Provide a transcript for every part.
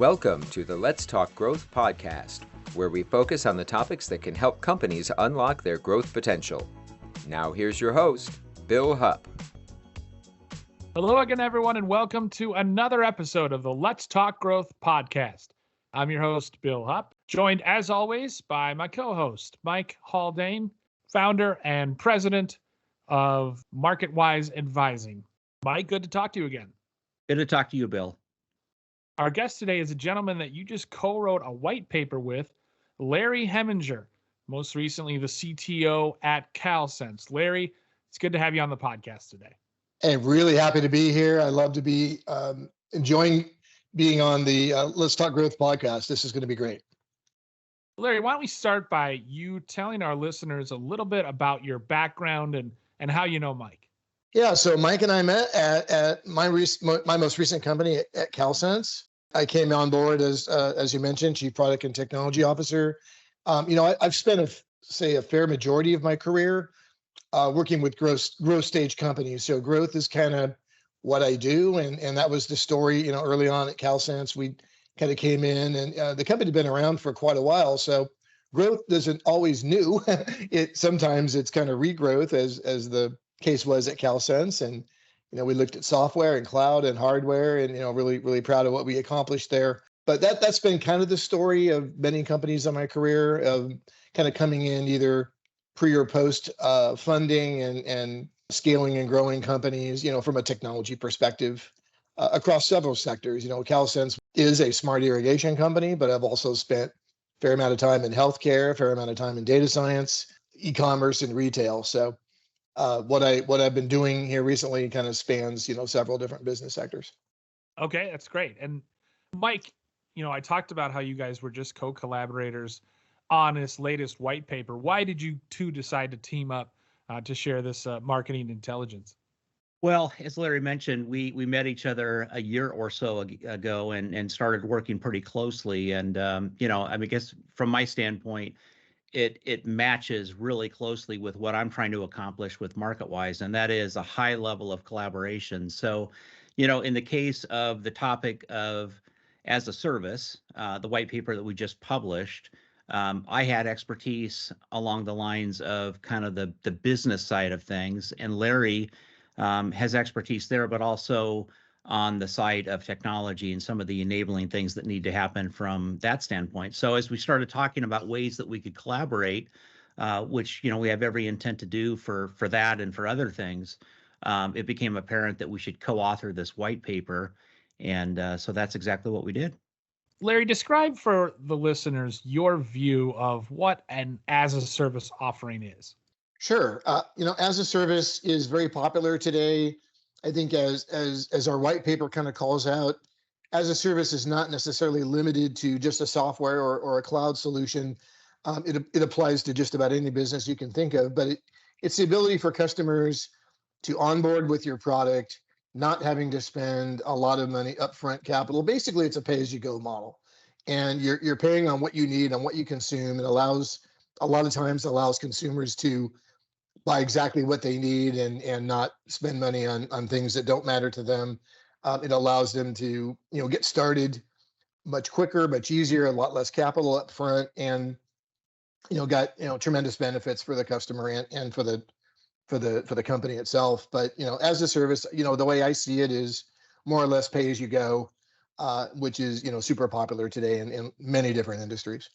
Welcome to the Let's Talk Growth podcast, where we focus on the topics that can help companies unlock their growth potential. Now here's your host, Bill Hupp. Hello again, everyone, and welcome to another episode of the Let's Talk Growth podcast. I'm your host, Bill Hupp, joined as always by my co-host, Mike Haldane, founder and president of MarketWise Advising. Mike, good to talk to you again. Good to talk to you, Bill. Our guest today is a gentleman that you just co-wrote a white paper with, Larry Heminger, most recently the CTO at CalSense. Larry, it's good to have you on the podcast today. Hey, really happy to be here. I love to be enjoying being on the Let's Talk Growth podcast. This is going to be great. Larry, why don't we start by you telling our listeners a little bit about your background and how you know Mike? Yeah, so Mike and I met at my most recent company at CalSense. I came on board as you mentioned, Chief Product and Technology Officer. I've spent a fair majority of my career working with growth stage companies. So growth is kind of what I do, and that was the story. Early on at CalSense, we kind of came in, and the company had been around for quite a while. So growth isn't always new. Sometimes it's kind of regrowth, as the case was at CalSense, and we looked at software and cloud and hardware, and really proud of what we accomplished there. But that's been kind of the story of many companies in my career, of kind of coming in either pre or post funding and scaling and growing companies, from a technology perspective across several sectors. CalSense is a smart irrigation company, but I've also spent a fair amount of time in healthcare, a fair amount of time in data science, e-commerce, and retail. So what I've been doing here recently kind of spans, several different business sectors. Okay, that's great. And Mike, I talked about how you guys were just co-collaborators on this latest white paper. Why did you two decide to team up to share this marketing intelligence? Well, as Larry mentioned, we met each other a year or so ago and started working pretty closely. And, I guess from my standpoint, it matches really closely with what I'm trying to accomplish with MarketWise, and that is a high level of collaboration. So, in the case of the topic of as a service, the white paper that we just published, I had expertise along the lines of kind of the business side of things, and Larry has expertise there, but also on the side of technology and some of the enabling things that need to happen from that standpoint. So as we started talking about ways that we could collaborate, which we have every intent to do for that and for other things, it became apparent that we should co-author this white paper, and so that's exactly what we did. Larry, describe for the listeners your view of what an as-a-service offering is. Sure. As a service is very popular today. I think as our white paper kind of calls out, as a service is not necessarily limited to just a software or a cloud solution. It applies to just about any business you can think of, but it's the ability for customers to onboard with your product, not having to spend a lot of money upfront capital. Basically, it's a pay-as-you-go model, and you're paying on what you need, on what you consume. It a lot of times allows consumers to buy exactly what they need and not spend money on things that don't matter to them. It allows them to get started much quicker, much easier, a lot less capital up front, and got tremendous benefits for the customer and for the company itself. But as a service, the way I see it is more or less pay as you go, which is super popular today in many different industries.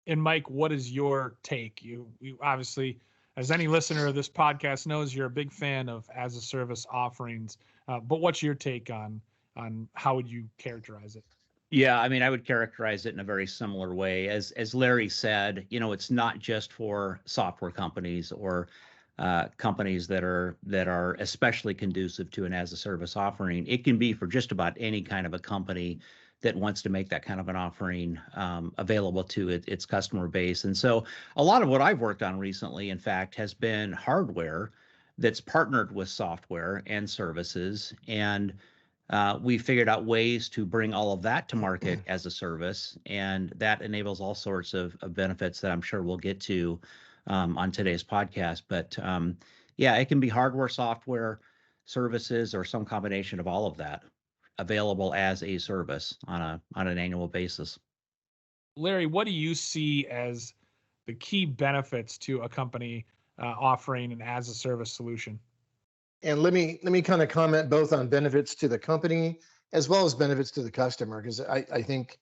And Mike, what is your take? You obviously, as any listener of this podcast knows, you're a big fan of as-a-service offerings. But what's your take on how would you characterize it? Yeah, I would characterize it in a very similar way. As Larry said, it's not just for software companies or companies that are especially conducive to an as-a-service offering. It can be for just about any kind of a company that wants to make that kind of an offering available to its customer base. And so a lot of what I've worked on recently, in fact, has been hardware that's partnered with software and services. And we figured out ways to bring all of that to market as a service. And that enables all sorts of benefits that I'm sure we'll get to on today's podcast. But yeah, it can be hardware, software, services, or some combination of all of that. available as a service on an annual basis. Larry, what do you see as the key benefits to a company offering an as a service solution? And let me kind of comment both on benefits to the company as well as benefits to the customer, because I think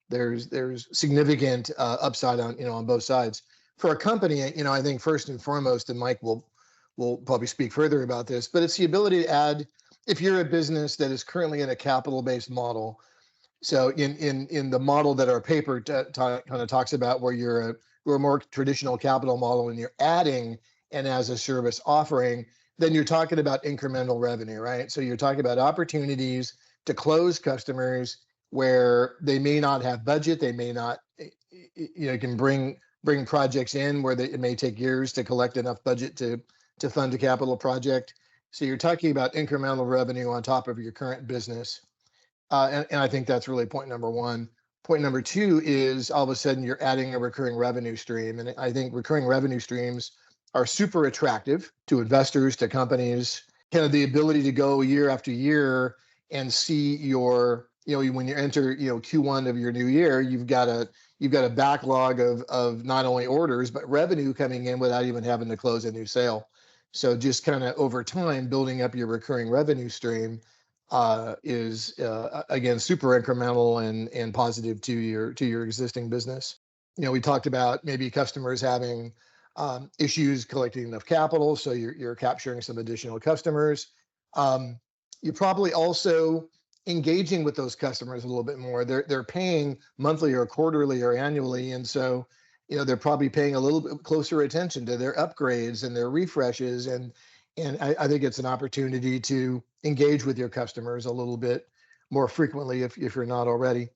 there's significant upside on on both sides. For a company, I think first and foremost, and Mike will probably speak further about this, but it's the ability to add, if you're a business that is currently in a capital-based model. So in the model that our paper kind of talks about, where you're a more traditional capital model and you're adding an as a service offering, then you're talking about incremental revenue, right? So you're talking about opportunities to close customers where they may not have budget, they may not, can bring projects in where it may take years to collect enough budget to fund a capital project. So you're talking about incremental revenue on top of your current business. And I think that's really point number one. Point number two is all of a sudden you're adding a recurring revenue stream. And I think recurring revenue streams are super attractive to investors, to companies, kind of the ability to go year after year and see when you enter, Q1 of your new year, you've got a backlog of not only orders, but revenue coming in without even having to close a new sale. So just kind of over time, building up your recurring revenue stream is again super incremental and positive to your existing business. We talked about maybe customers having issues collecting enough capital, so you're capturing some additional customers. You're probably also engaging with those customers a little bit more. They're paying monthly or quarterly or annually, and so they're probably paying a little bit closer attention to their upgrades and their refreshes, and I think it's an opportunity to engage with your customers a little bit more frequently if you're not already.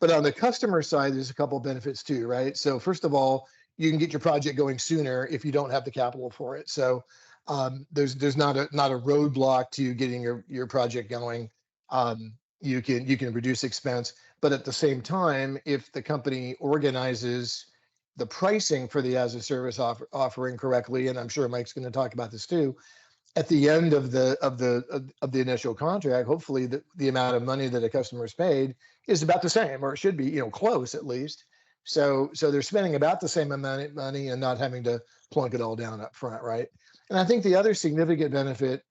But on the customer side, there's a couple of benefits too, right? So first of all, you can get your project going sooner if you don't have the capital for it. So there's not a roadblock to getting your project going. You can reduce expense, but at the same time, if the company organizes the pricing for the as a service offering correctly, and I'm sure Mike's going to talk about this too, at the end of the initial contract, hopefully the amount of money that a customer's paid is about the same, or it should be, close at least. So they're spending about the same amount of money and not having to plunk it all down up front, right? And I think the other significant benefit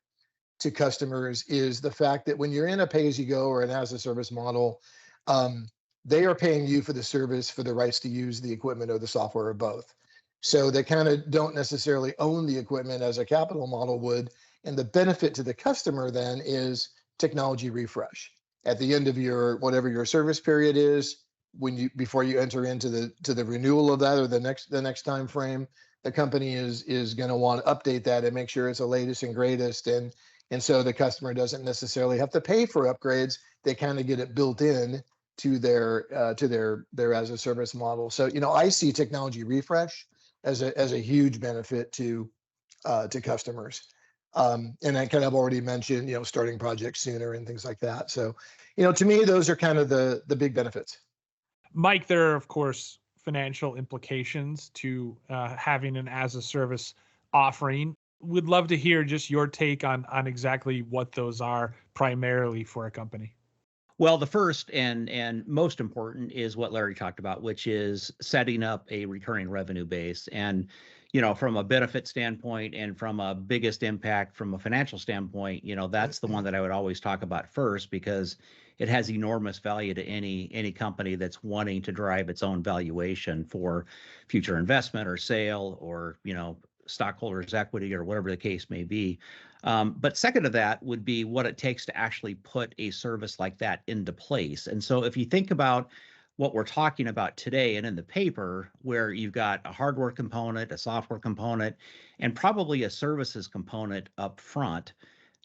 to customers is the fact that when you're in a pay-as-you-go or an as-a-service model, they are paying you for the service, for the rights to use the equipment or the software or both. So they kind of don't necessarily own the equipment as a capital model would. And the benefit to the customer then is technology refresh. At the end of whatever your service period is, before you enter into the renewal of that or the next time frame, the company is going to want to update that and make sure it's the latest and greatest. And so the customer doesn't necessarily have to pay for upgrades. They kind of get it built in to their as a service model. So I see technology refresh as a huge benefit to customers. And I kind of already mentioned starting projects sooner and things like that. So to me, those are kind of the big benefits. Mike, there are of course financial implications to having an as a service offering. Would love to hear just your take on exactly what those are primarily for a company. Well, the first and most important is what Larry talked about, which is setting up a recurring revenue base. And, from a benefit standpoint and from a biggest impact from a financial standpoint, that's the one that I would always talk about first, because it has enormous value to any company that's wanting to drive its own valuation for future investment or sale or, stockholders' equity or whatever the case may be. But second to that would be what it takes to actually put a service like that into place. And so if you think about what we're talking about today and in the paper, where you've got a hardware component, a software component, and probably a services component up front,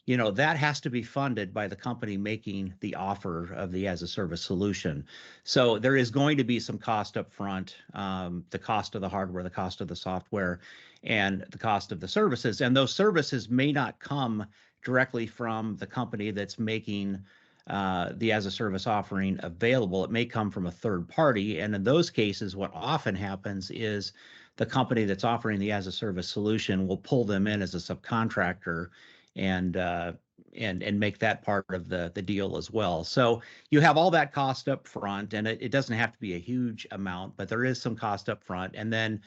that has to be funded by the company making the offer of the as a service solution. So there is going to be some cost up front, the cost of the hardware, the cost of the software, and the cost of the services. And those services may not come directly from the company that's making the as a service offering available. It may come from a third party. And in those cases, what often happens is the company that's offering the as a service solution will pull them in as a subcontractor and make that part of the deal as well. So you have all that cost up front, and it doesn't have to be a huge amount, but there is some cost up front. And then,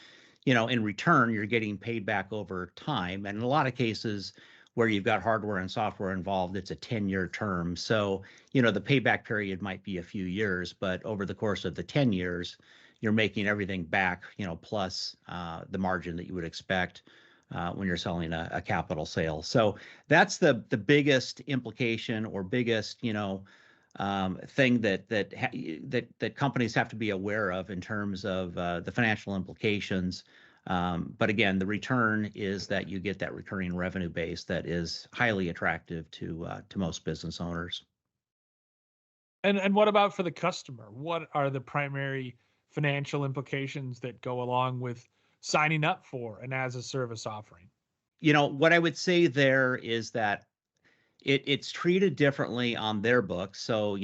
in return, you're getting paid back over time. And in a lot of cases where you've got hardware and software involved, it's a 10-year term. So, the payback period might be a few years, but over the course of the 10 years, you're making everything back, plus the margin that you would expect when you're selling a capital sale. So that's the biggest implication or biggest, thing that companies have to be aware of in terms of the financial implications. But again, the return is that you get that recurring revenue base that is highly attractive to most business owners. And what about for the customer? What are the primary financial implications that go along with signing up for an as a service offering? What I would say there is that it's treated differently on their books. So,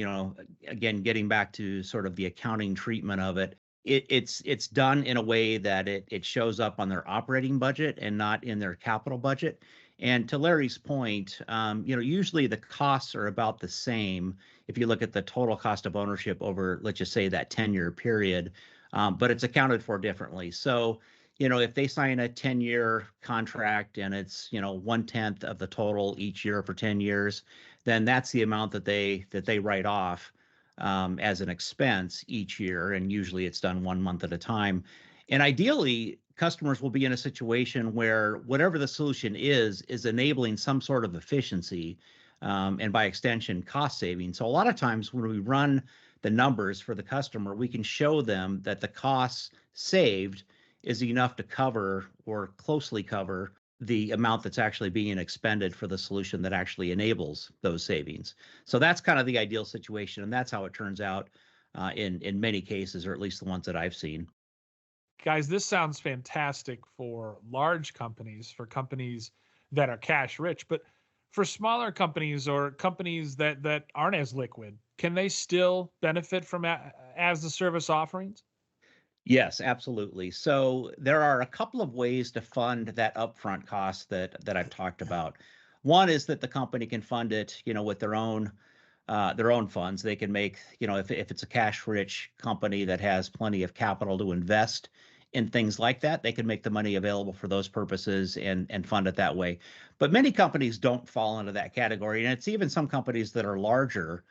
again, getting back to sort of the accounting treatment of it, it's done in a way that it shows up on their operating budget and not in their capital budget. And to Larry's point, usually the costs are about the same if you look at the total cost of ownership over, let's just say, that 10-year period, but it's accounted for differently. So, if they sign a 10-year contract and it's, 1/10 of the total each year for 10 years, then that's the amount that they write off as an expense each year. And usually it's done 1 month at a time. And ideally, customers will be in a situation where whatever the solution is enabling some sort of efficiency, and by extension, cost saving. So a lot of times when we run the numbers for the customer, we can show them that the costs saved is enough to cover or closely cover the amount that's actually being expended for the solution that actually enables those savings. So that's kind of the ideal situation, and that's how it turns out in many cases, or at least the ones that I've seen. Guys, this sounds fantastic for large companies, for companies that are cash rich, but for smaller companies or companies that aren't as liquid, can they still benefit from as the service offerings? Yes, absolutely. So there are a couple of ways to fund that upfront cost that I've talked about. One is that the company can fund it, with their own funds. They can make, if it's a cash-rich company that has plenty of capital to invest in things like that, they can make the money available for those purposes and fund it that way. But many companies don't fall into that category, and it's even some companies that are larger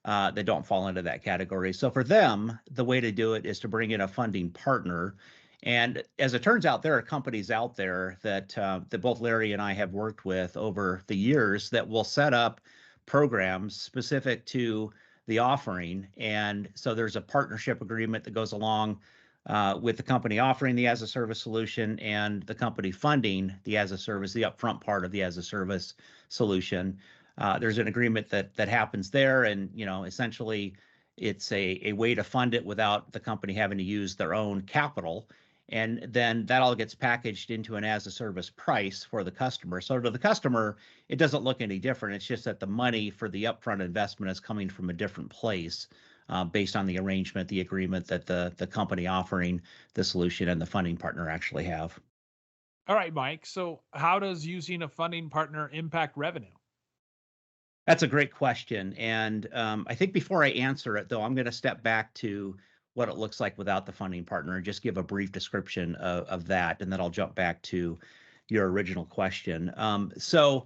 that don't fall into that category. So for them, the way to do it is to bring in a funding partner. And as it turns out, there are companies out there that both Larry and I have worked with over the years that will set up programs specific to the offering. And so there's a partnership agreement that goes along with the company offering the as-a-service solution and the company funding the as-a-service, the upfront part of the as-a-service solution. There's an agreement that happens there, and essentially, it's a way to fund it without the company having to use their own capital, and then that all gets packaged into an as-a-service price for the customer. So to the customer, it doesn't look any different. It's just that the money for the upfront investment is coming from a different place, based on the arrangement, the agreement that the company offering the solution and the funding partner actually have. All right, Mike. So how does using a funding partner impact revenue? That's a great question. And I think before I answer it, though, I'm going to step back to what it looks like without the funding partner and just give a brief description of that. And then I'll jump back to your original question. So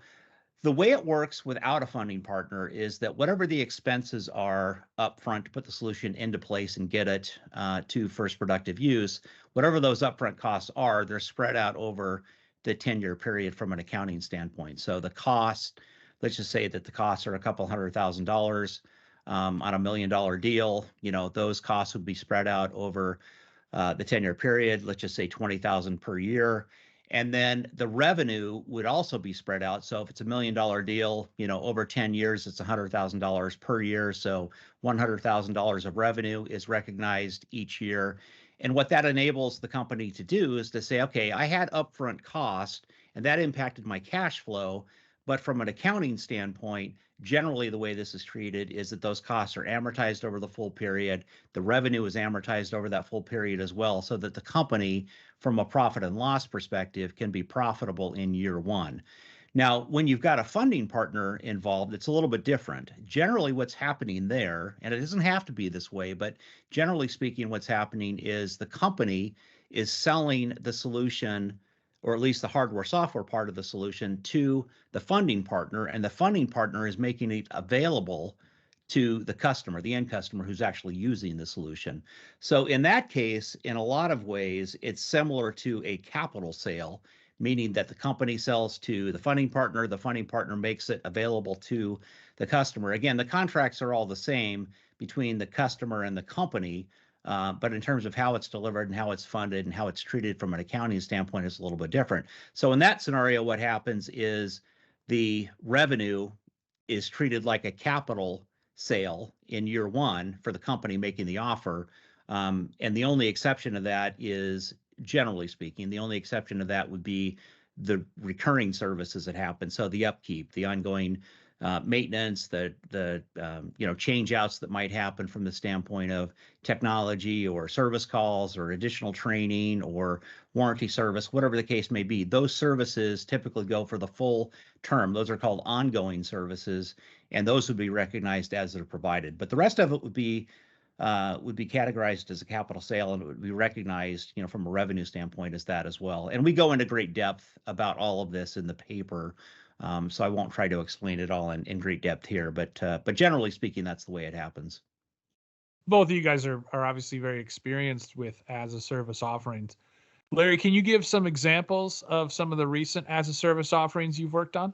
the way it works without a funding partner is that whatever the expenses are upfront to put the solution into place and get it to first productive use, whatever those upfront costs are, they're spread out over the 10-year period from an accounting standpoint. So the cost, let's just say that the costs are a couple $100,000 on $1 million deal. Those costs would be spread out over the 10-year period. Let's just say 20,000 per year. And then the revenue would also be spread out. So if it's $1 million deal, over 10 years, it's $100,000 per year. So $100,000 of revenue is recognized each year. And what that enables the company to do is to say, okay, I had upfront cost and that impacted my cash flow. But from an accounting standpoint, generally the way this is treated is that those costs are amortized over the full period. The revenue is amortized over that full period as well, so that the company, from a profit and loss perspective, can be profitable in year one. Now, when you've got a funding partner involved, it's a little bit different. Generally, what's happening there, and it doesn't have to be this way, but generally speaking, what's happening is the company is selling the solution, or at least the hardware software part of the solution, to the funding partner, and the funding partner is making it available to the customer, the end customer who's actually using the solution. So in that case, in a lot of ways, it's similar to a capital sale, meaning that the company sells to the funding partner makes it available to the customer. Again, the contracts are all the same between the customer and the company, but in terms of how it's delivered and how it's funded and how it's treated from an accounting standpoint, it's a little bit different. So in that scenario, what happens is the revenue is treated like a capital sale in year one for the company making the offer. And the only exception to that is, generally speaking, the only exception to that would be the recurring services that happen. So the upkeep, the ongoing maintenance, the change outs that might happen from the standpoint of technology or service calls or additional training or warranty service, whatever the case may be. Those services typically go for the full term. Those are called ongoing services, and those would be recognized as they're provided. But the rest of it would be categorized as a capital sale, and it would be recognized, from a revenue standpoint as that as well. And we go into great depth about all of this in the paper, so I won't try to explain it all in great depth here. But generally speaking, that's the way it happens. Both of you guys are obviously very experienced with as-a-service offerings. Larry, can you give some examples of some of the recent as-a-service offerings you've worked on?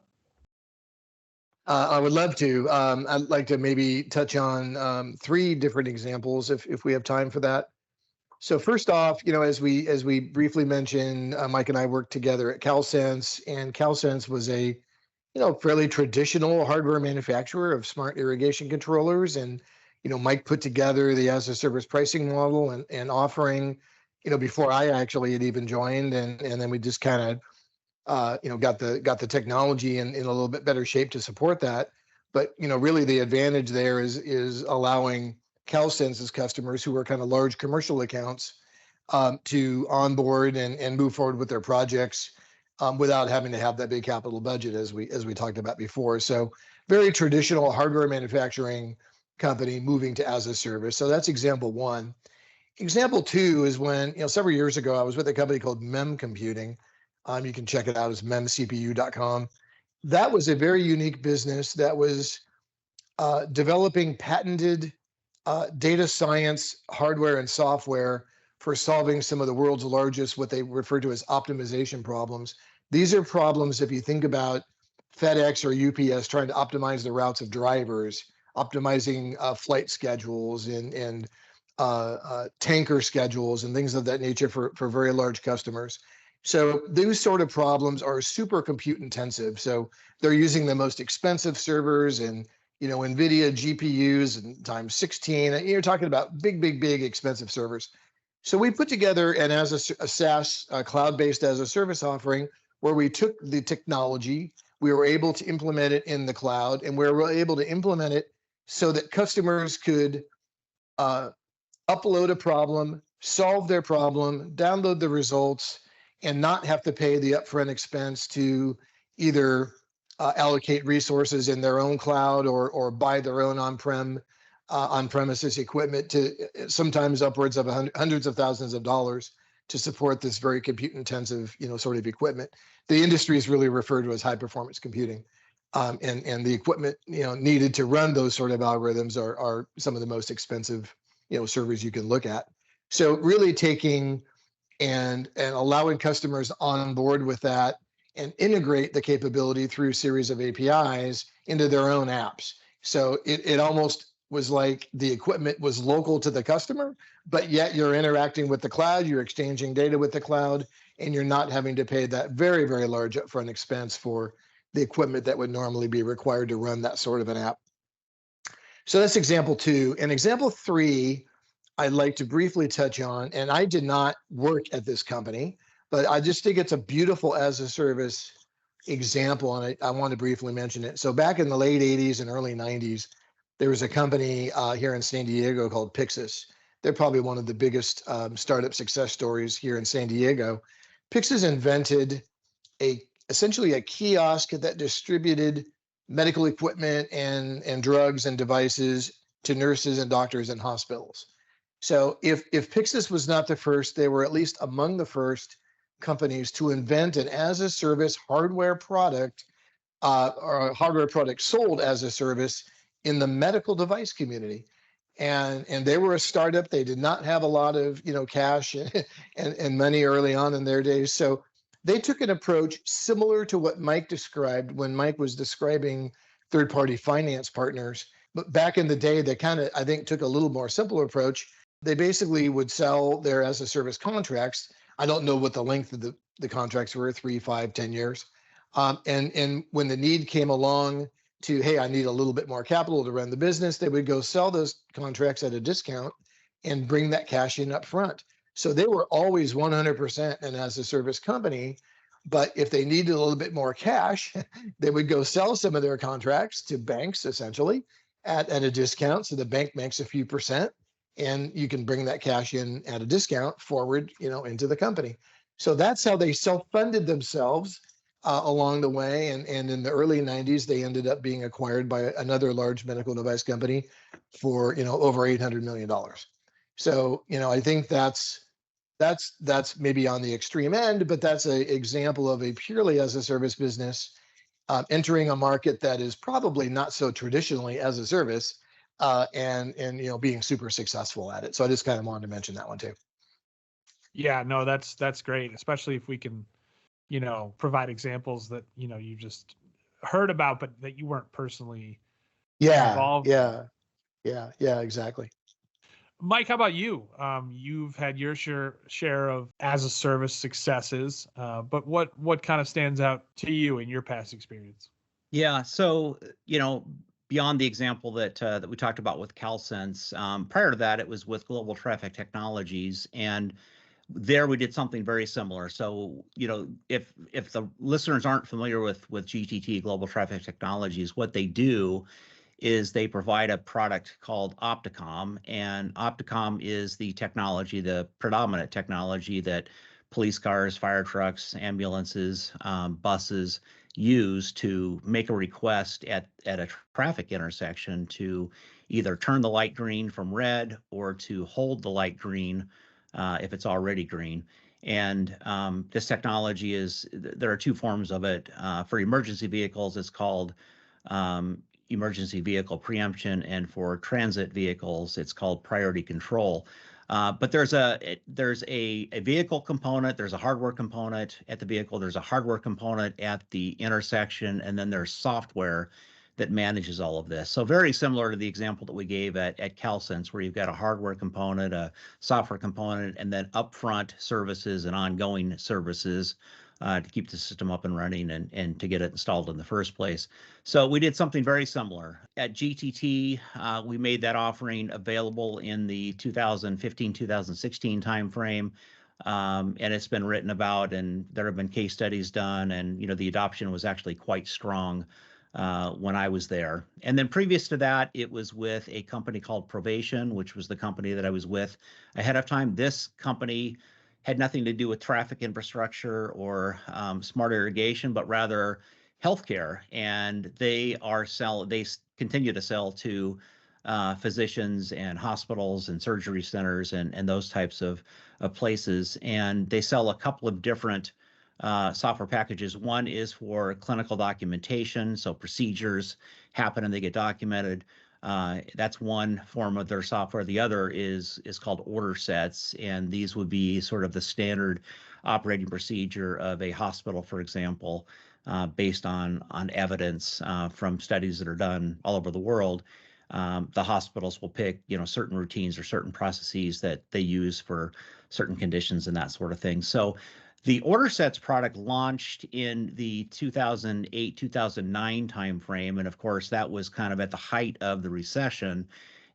I would love to. I'd like to maybe touch on 3 different examples if we have time for that. So first off, as we briefly mentioned, Mike and I worked together at CalSense, and CalSense was a fairly traditional hardware manufacturer of smart irrigation controllers, and Mike put together the as-a-service pricing model and offering, before I actually had even joined, and then we just kind of got the technology in a little bit better shape to support that. But really the advantage there is allowing CalSense's customers, who are kind of large commercial accounts, to onboard and move forward with their projects without having to have that big capital budget, as we talked about before. So very traditional hardware manufacturing company moving to as a service. So that's example 1. Example 2 is when several years ago I was with a company called MEM Computing. You can check it out as memcpu.com. That was a very unique business that was developing patented data science hardware and software for solving some of the world's largest, what they refer to as optimization problems. These are problems, if you think about FedEx or UPS trying to optimize the routes of drivers, optimizing flight schedules and tanker schedules and things of that nature for very large customers. So those sort of problems are super compute intensive. So they're using the most expensive servers and NVIDIA GPUs and times 16. You're talking about big expensive servers. So we put together a SaaS cloud-based as a service offering where we took the technology, we were able to implement it in the cloud, and we were able to implement it so that customers could upload a problem, solve their problem, download the results, and not have to pay the upfront expense to either allocate resources in their own cloud or buy their own on-premises equipment, to sometimes upwards of hundreds of thousands of dollars to support this very compute-intensive sort of equipment. The industry is really referred to as high-performance computing, and the equipment needed to run those sort of algorithms are some of the most expensive servers you can look at. So really taking and allowing customers on board with that and integrate the capability through a series of APIs into their own apps. So it almost was like the equipment was local to the customer, but yet you're interacting with the cloud, you're exchanging data with the cloud, and you're not having to pay that very, very large upfront expense for the equipment that would normally be required to run that sort of an app. So that's example 2. And example 3, I'd like to briefly touch on, and I did not work at this company, but I just think it's a beautiful as a service example, and I want to briefly mention it. So back in the late 80s and early 90s, there was a company here in San Diego called Pixis. They're probably one of the biggest startup success stories here in San Diego. Pixis invented a essentially a kiosk that distributed medical equipment and drugs and devices to nurses and doctors in hospitals. So if Pyxis was not the first, they were at least among the first companies to invent an as-a-service hardware product, or a hardware product sold as a service in the medical device community. And they were a startup. They did not have a lot of cash and money early on in their days. So they took an approach similar to what Mike described when Mike was describing third-party finance partners. But back in the day, they kind of, I think, took a little more simple approach. They basically would sell their as-a-service contracts. I don't know what the length of the contracts were, 3, 5, 10 years. And when the need came along to, hey, I need a little bit more capital to run the business, they would go sell those contracts at a discount and bring that cash in up front. So they were always 100% an as-a-service company. But if they needed a little bit more cash, they would go sell some of their contracts to banks, essentially, at a discount. So the bank makes a few percent, and you can bring that cash in at a discount forward, into the company. So that's how they self-funded themselves along the way. And in the early 90s, they ended up being acquired by another large medical device company for, over $800 million. So, I think that's maybe on the extreme end, but that's an example of a purely as a service business entering a market that is probably not so traditionally as a service, and being super successful at it. So I just kind of wanted to mention that one too. Yeah, no, that's great, especially if we can, provide examples that, you just heard about, but that you weren't personally involved. Yeah, exactly. Mike, how about you? You've had your share of as a service successes, but what kind of stands out to you in your past experience? Yeah, so beyond the example that we talked about with CalSense, prior to that, it was with Global Traffic Technologies, and there we did something very similar. So if the listeners aren't familiar with GTT, Global Traffic Technologies, what they do is they provide a product called Opticom, and Opticom is the technology, the predominant technology that police cars, fire trucks, ambulances, buses use to make a request at a traffic intersection to either turn the light green from red or to hold the light green if it's already green. And this technology there are two forms of it. For emergency vehicles, it's called emergency vehicle preemption, and for transit vehicles, it's called priority control. But there's a vehicle component, there's a hardware component at the vehicle, there's a hardware component at the intersection, and then there's software that manages all of this. So very similar to the example that we gave at CalSense, where you've got a hardware component, a software component, and then upfront services and ongoing services to keep the system up and running and to get it installed in the first place. So we did something very similar. At GTT, we made that offering available in the 2015-2016 timeframe. And it's been written about, and there have been case studies done, and the adoption was actually quite strong when I was there. And then previous to that, it was with a company called Provation, which was the company that I was with ahead of time. This company had nothing to do with traffic infrastructure or smart irrigation, but rather healthcare. And they continue to sell to physicians and hospitals and surgery centers and those types of places. And they sell a couple of different software packages. One is for clinical documentation, so procedures happen and they get documented. That's one form of their software. The other is called order sets, and these would be sort of the standard operating procedure of a hospital, for example, based on evidence from studies that are done all over the world. The hospitals will pick, certain routines or certain processes that they use for certain conditions and that sort of thing. So the order sets product launched in the 2008-2009 timeframe, and of course that was kind of at the height of the recession.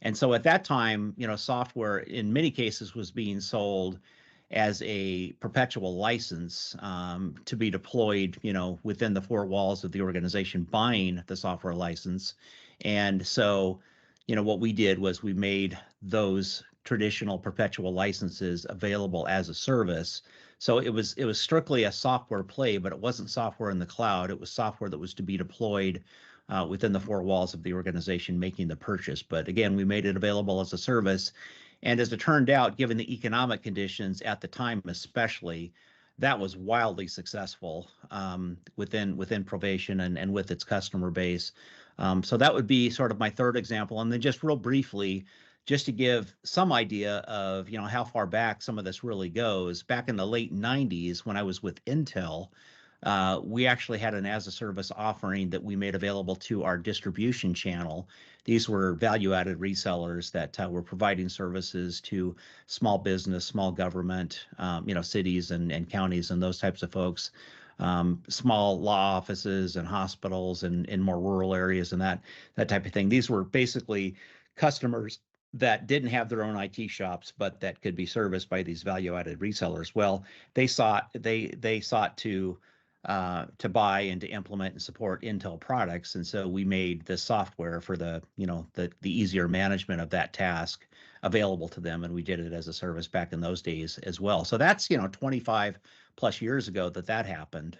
And so at that time, software in many cases was being sold as a perpetual license to be deployed, within the four walls of the organization buying the software license. And so, what we did was we made those traditional perpetual licenses available as a service. So it was strictly a software play, but it wasn't software in the cloud. It was software that was to be deployed within the four walls of the organization making the purchase. But again, we made it available as a service. And as it turned out, given the economic conditions at the time, especially, that was wildly successful within Provation and with its customer base. So that would be sort of my third example. And then just real briefly, just to give some idea of how far back some of this really goes, back in the late 90s when I was with Intel, we actually had an as-a-service offering that we made available to our distribution channel. These were value-added resellers that were providing services to small business, small government, cities and counties and those types of folks, small law offices and hospitals and in more rural areas and that type of thing. These were basically customers that didn't have their own IT shops, but that could be serviced by these value-added resellers. Well, they sought to buy and to implement and support Intel products, and so we made the software for the easier management of that task available to them, and we did it as a service back in those days as well. So that's 25 plus years ago that happened.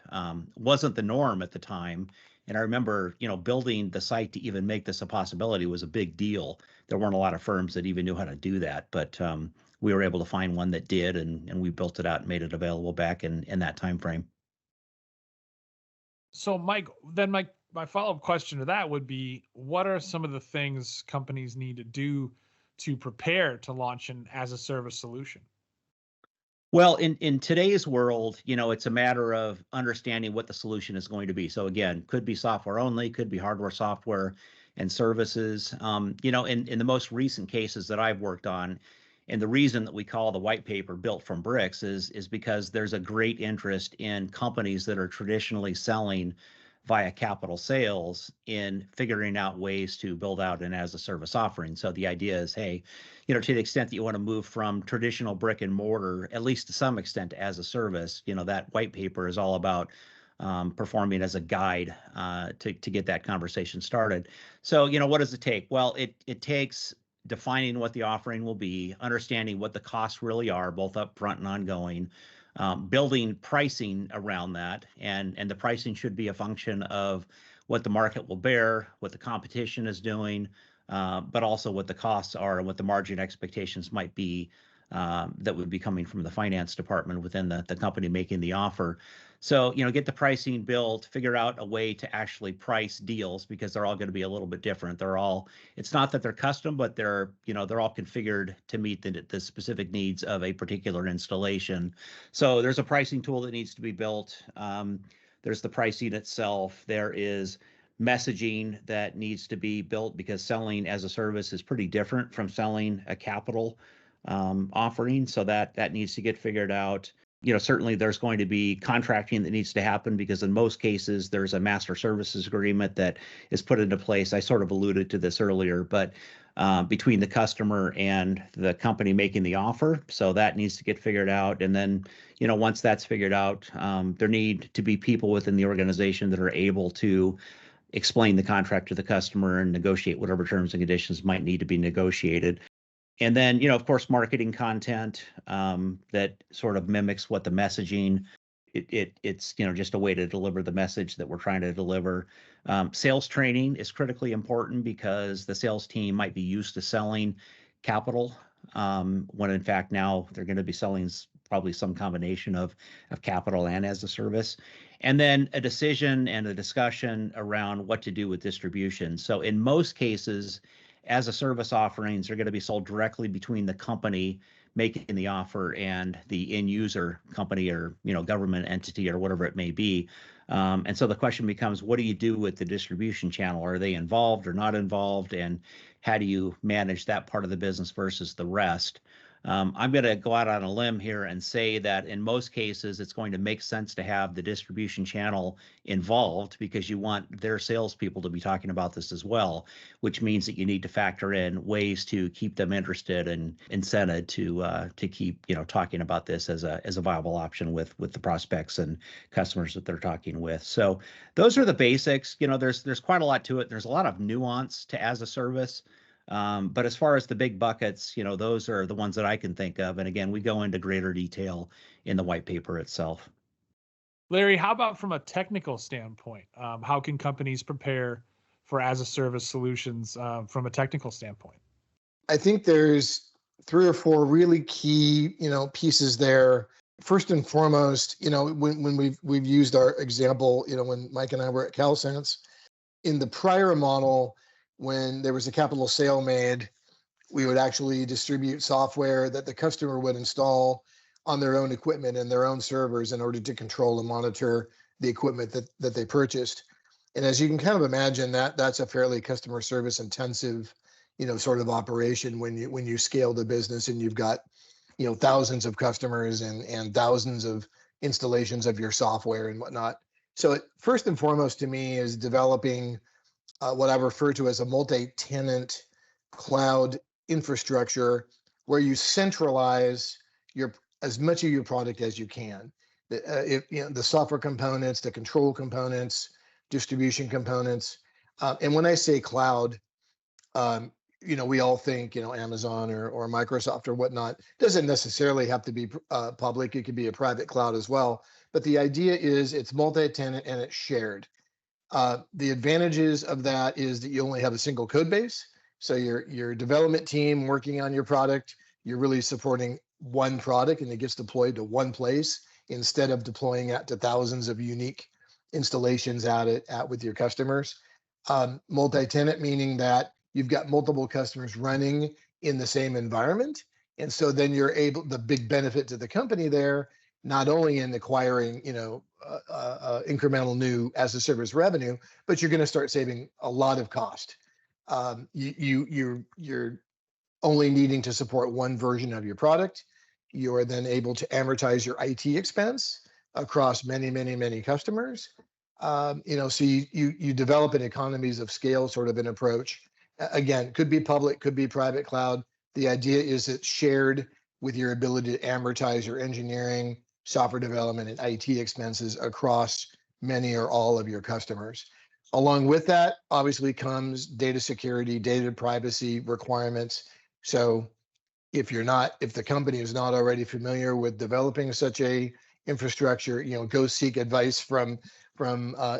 Wasn't the norm at the time. And I remember, building the site to even make this a possibility was a big deal. There weren't a lot of firms that even knew how to do that, but we were able to find one that did, and we built it out and made it available back in that time frame. So, Mike, then my follow-up question to that would be, what are some of the things companies need to do to prepare to launch an as-a-service solution? Well, in today's world, it's a matter of understanding what the solution is going to be. So again, could be software only, could be hardware, software, and services. In the most recent cases that I've worked on, and the reason that we call the white paper built from bricks is because there's a great interest in companies that are traditionally selling via capital sales in figuring out ways to build out an as a service offering. So the idea is, hey, to the extent that you want to move from traditional brick and mortar, at least to some extent, as a service, that white paper is all about performing as a guide to get that conversation started. So, what does it take? Well, it takes defining what the offering will be, understanding what the costs really are, both upfront and ongoing, building pricing around that, and the pricing should be a function of what the market will bear, what the competition is doing, but also what the costs are and what the margin expectations might be that would be coming from the finance department within the company making the offer. So, get the pricing built, figure out a way to actually price deals, because they're all going to be a little bit different. It's not that they're custom, but they're all configured to meet the specific needs of a particular installation. So there's a pricing tool that needs to be built. There's the pricing itself. There is messaging that needs to be built, because selling as a service is pretty different from selling a capital offering. So that needs to get figured out. Certainly there's going to be contracting that needs to happen, because in most cases there's a master services agreement that is put into place. I sort of alluded to this earlier, but between the customer and the company making the offer. So that needs to get figured out. And then, once that's figured out, there need to be people within the organization that are able to explain the contract to the customer and negotiate whatever terms and conditions might need to be negotiated. And then, of course, marketing content that sort of mimics what the messaging. It's just a way to deliver the message that we're trying to deliver. Sales training is critically important, because the sales team might be used to selling capital when in fact now they're going to be selling probably some combination of capital and as a service. And then a decision and a discussion around what to do with distribution. So in most cases, as a service offerings are going to be sold directly between the company making the offer and the end user company or government entity or whatever it may be. And so the question becomes, what do you do with the distribution channel? Are they involved or not involved? And how do you manage that part of the business versus the rest? I'm going to go out on a limb here and say that in most cases, it's going to make sense to have the distribution channel involved, because you want their salespeople to be talking about this as well, which means that you need to factor in ways to keep them interested and incented to keep talking about this as a viable option with the prospects and customers that they're talking with. So those are the basics. There's quite a lot to it. There's a lot of nuance to as a service. But as far as the big buckets, those are the ones that I can think of. And again, we go into greater detail in the white paper itself. Larry, how about from a technical standpoint? How can companies prepare for as-a-service solutions from a technical standpoint? I think there's 3 or 4 really key, pieces there. First and foremost, when we've used our example, when Mike and I were at CalSense, in the prior model, when there was a capital sale made, we would actually distribute software that the customer would install on their own equipment and their own servers in order to control and monitor the equipment that they purchased. And as you can kind of imagine, that's a fairly customer service intensive, sort of operation when you scale the business and you've got, thousands of customers and thousands of installations of your software and whatnot. So first and foremost to me is developing what I refer to as a multi-tenant cloud infrastructure where you centralize as much of your product as you can. The software components, the control components, distribution components. And when I say cloud, we all think, Amazon or Microsoft or whatnot. Doesn't necessarily have to be public. It could be a private cloud as well. But the idea is it's multi-tenant and it's shared. The advantages of that is that you only have a single code base. So your development team working on your product, you're really supporting one product and it gets deployed to one place instead of deploying it to thousands of unique installations out with your customers. Multi-tenant meaning that you've got multiple customers running in the same environment. And so then you're able, the big benefit to the company there, not only in acquiring, incremental new as a service revenue, but you're going to start saving a lot of cost. You're only needing to support one version of your product. You are then able to amortize your IT expense across many, many, many customers. So you develop an economies of scale sort of an approach. Again, could be public, could be private cloud. The idea is it's shared with your ability to amortize your engineering, software development, and IT expenses across many or all of your customers. Along with that, obviously comes data security, data privacy requirements. So if the company is not already familiar with developing such a infrastructure, go seek advice from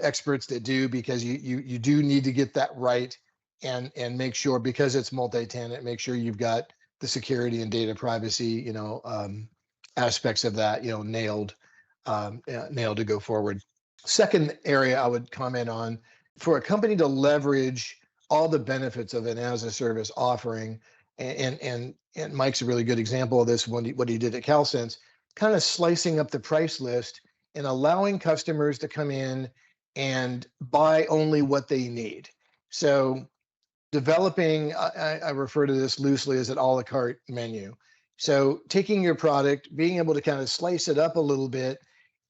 experts that do, because you do need to get that right and make sure, because it's multi-tenant, make sure you've got the security and data privacy, aspects of that, nailed to go forward. Second area I would comment on, for a company to leverage all the benefits of an as-a-service offering, and Mike's a really good example of this, what he did at CalSense, kind of slicing up the price list and allowing customers to come in and buy only what they need. So developing, I refer to this loosely as an a la carte menu. So taking your product, being able to kind of slice it up a little bit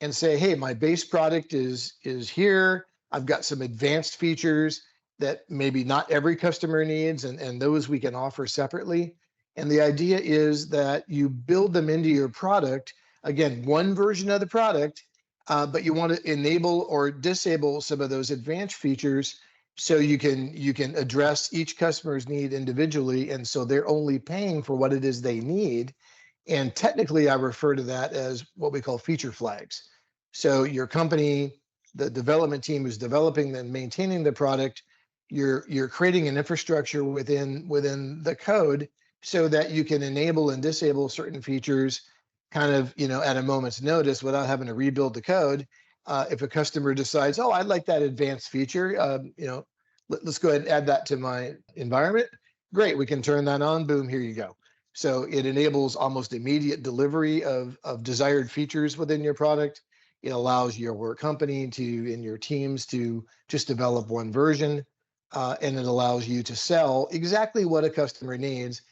and say, hey, my base product is here. I've got some advanced features that maybe not every customer needs, and those we can offer separately. And the idea is that you build them into your product, again, one version of the product, but you want to enable or disable some of those advanced features so you can address each customer's need individually, and so they're only paying for what it is they need. And technically, I refer to that as what we call feature flags. So your company, the development team is developing and maintaining the product. You're creating an infrastructure within the code so that you can enable and disable certain features kind of, at a moment's notice without having to rebuild the code. If a customer decides, oh, I'd like that advanced feature, let's go ahead and add that to my environment. Great, we can turn that on. Boom, here you go. So it enables almost immediate delivery of desired features within your product. It allows your company and your teams to just develop one version, and it allows you to sell exactly what a customer needs,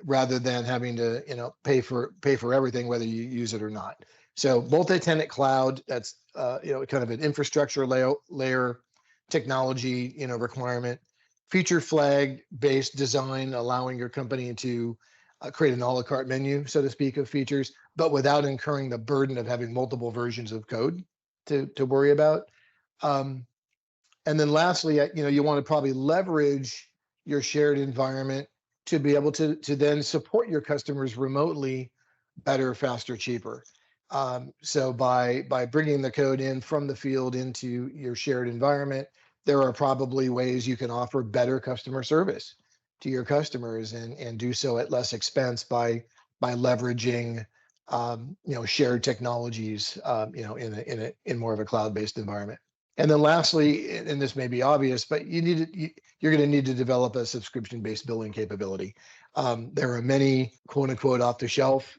rather than having to pay for everything, whether you use it or not. So multi-tenant cloud, that's kind of an infrastructure layer technology requirement. Feature flag based design, allowing your company to create an a la carte menu, so to speak, of features, but without incurring the burden of having multiple versions of code to worry about. And then lastly, you want to probably leverage your shared environment to be able to then support your customers remotely better, faster, cheaper. So by bringing the code in from the field into your shared environment, there are probably ways you can offer better customer service to your customers and do so at less expense by leveraging shared technologies in more of a cloud-based environment. And then lastly, and this may be obvious, but you're going to need to develop a subscription-based billing capability. There are many quote unquote off the shelf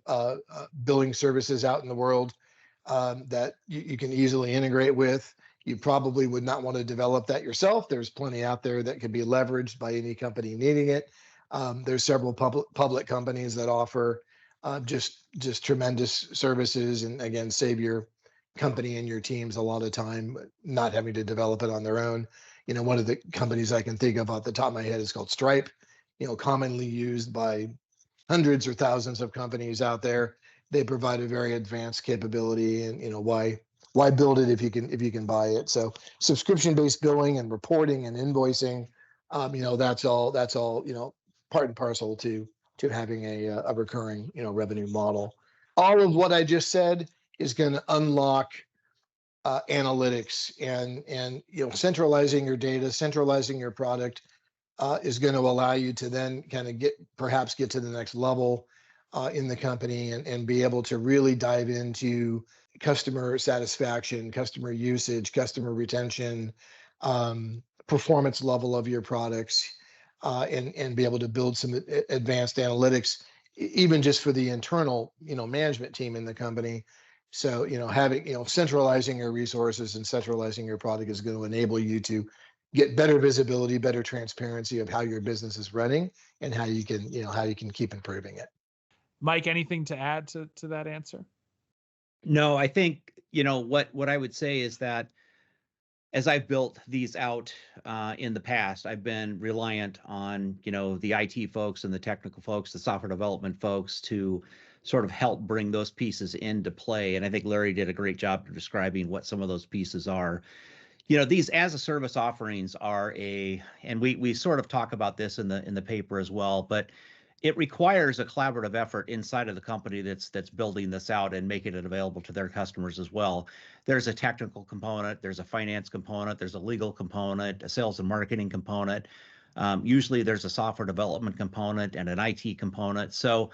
billing services out in the world that you can easily integrate with. You probably would not want to develop that yourself. There's plenty out there that can be leveraged by any company needing it. There's several public companies that offer just tremendous services, and again, save your company and your teams a lot of time not having to develop it on their own. One of the companies I can think of off the top of my head is called Stripe, commonly used by hundreds or thousands of companies out there. They provide a very advanced capability, and why build it if you can buy it. So subscription-based billing and reporting and invoicing, that's all part and parcel to having a recurring revenue model. All of what I just said is going to unlock analytics and centralizing your data, centralizing your product is going to allow you to then kind of get to the next level in the company and be able to really dive into customer satisfaction, customer usage, customer retention, performance level of your products, and be able to build some advanced analytics, even just for the internal management team in the company. So having centralizing your resources and centralizing your product is going to enable you to get better visibility, better transparency of how your business is running and how you can keep improving it. Mike, anything to add to that answer? No, I think, what I would say is that as I've built these out in the past, I've been reliant on, the IT folks and the technical folks, the software development folks to sort of help bring those pieces into play. And I think Larry did a great job of describing what some of those pieces are. These as a service offerings are and we sort of talk about this in the paper as well, but it requires a collaborative effort inside of the company that's building this out and making it available to their customers as well. There's a technical component, there's a finance component, there's a legal component, a sales and marketing component. Usually there's a software development component and an IT component. So,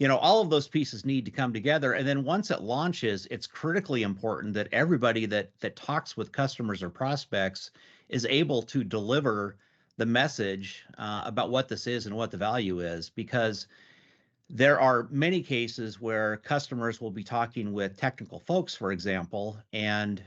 all of those pieces need to come together. And then once it launches, it's critically important that everybody that talks with customers or prospects is able to deliver the message about what this is and what the value is, because there are many cases where customers will be talking with technical folks, for example, and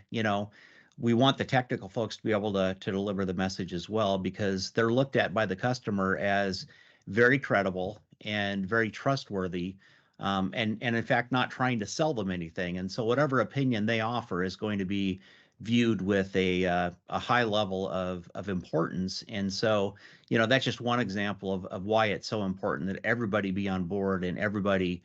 we want the technical folks to be able to deliver the message as well, because they're looked at by the customer as very credible and very trustworthy, and in fact not trying to sell them anything. And so whatever opinion they offer is going to be viewed with a high level of importance. And so, that's just one example of why it's so important that everybody be on board and everybody,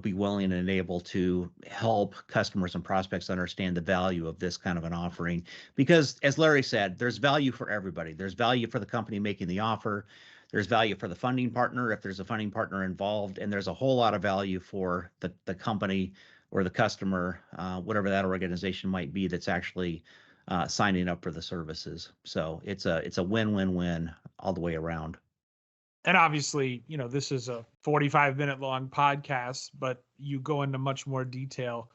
be willing and able to help customers and prospects understand the value of this kind of an offering. Because as Larry said, there's value for everybody. There's value for the company making the offer. There's value for the funding partner if there's a funding partner involved, and there's a whole lot of value for the company or the customer, whatever that organization might be that's actually signing up for the services. So it's a win-win-win all the way around. And obviously, this is a 45-minute long podcast, but you go into much more detail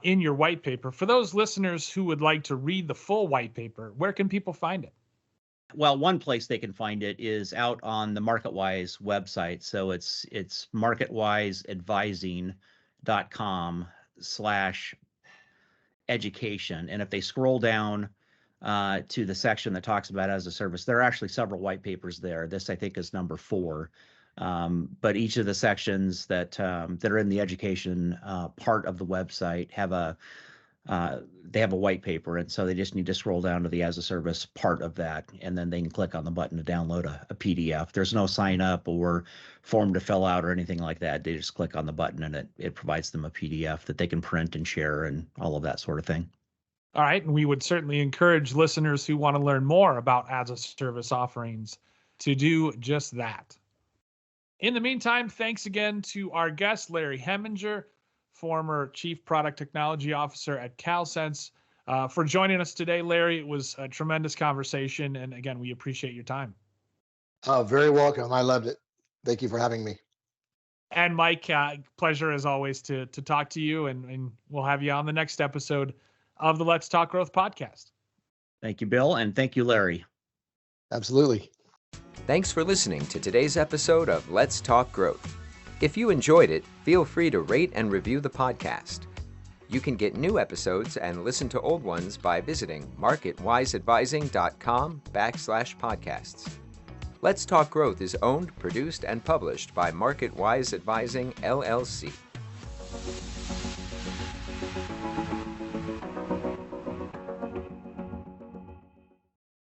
in your white paper. For those listeners who would like to read the full white paper, where can people find it? Well, one place they can find it is out on the MarketWise website. So it's marketwiseadvising.com/education. And if they scroll down to the section that talks about as a service, there are actually several white papers there. This, I think, is number 4. But each of the sections that are in the education part of the website have a white paper, and so they just need to scroll down to the as a service part of that, and then they can click on the button to download a PDF. There's no sign up or form to fill out or anything like that. They just click on the button and it provides them a PDF that they can print and share and all of that sort of thing. All right, and we would certainly encourage listeners who want to learn more about as a service offerings to do just that. In the meantime, thanks again to our guest, Larry Heminger, former Chief Product Technology Officer at CalSense, for joining us today. Larry, it was a tremendous conversation. And again, we appreciate your time. Very welcome. I loved it. Thank you for having me. And Mike, pleasure as always to talk to you, and we'll have you on the next episode of the Let's Talk Growth podcast. Thank you, Bill, and thank you, Larry. Absolutely. Thanks for listening to today's episode of Let's Talk Growth. If you enjoyed it, feel free to rate and review the podcast. You can get new episodes and listen to old ones by visiting marketwiseadvising.com/podcasts. Let's Talk Growth is owned, produced, and published by MarketWise Advising, LLC.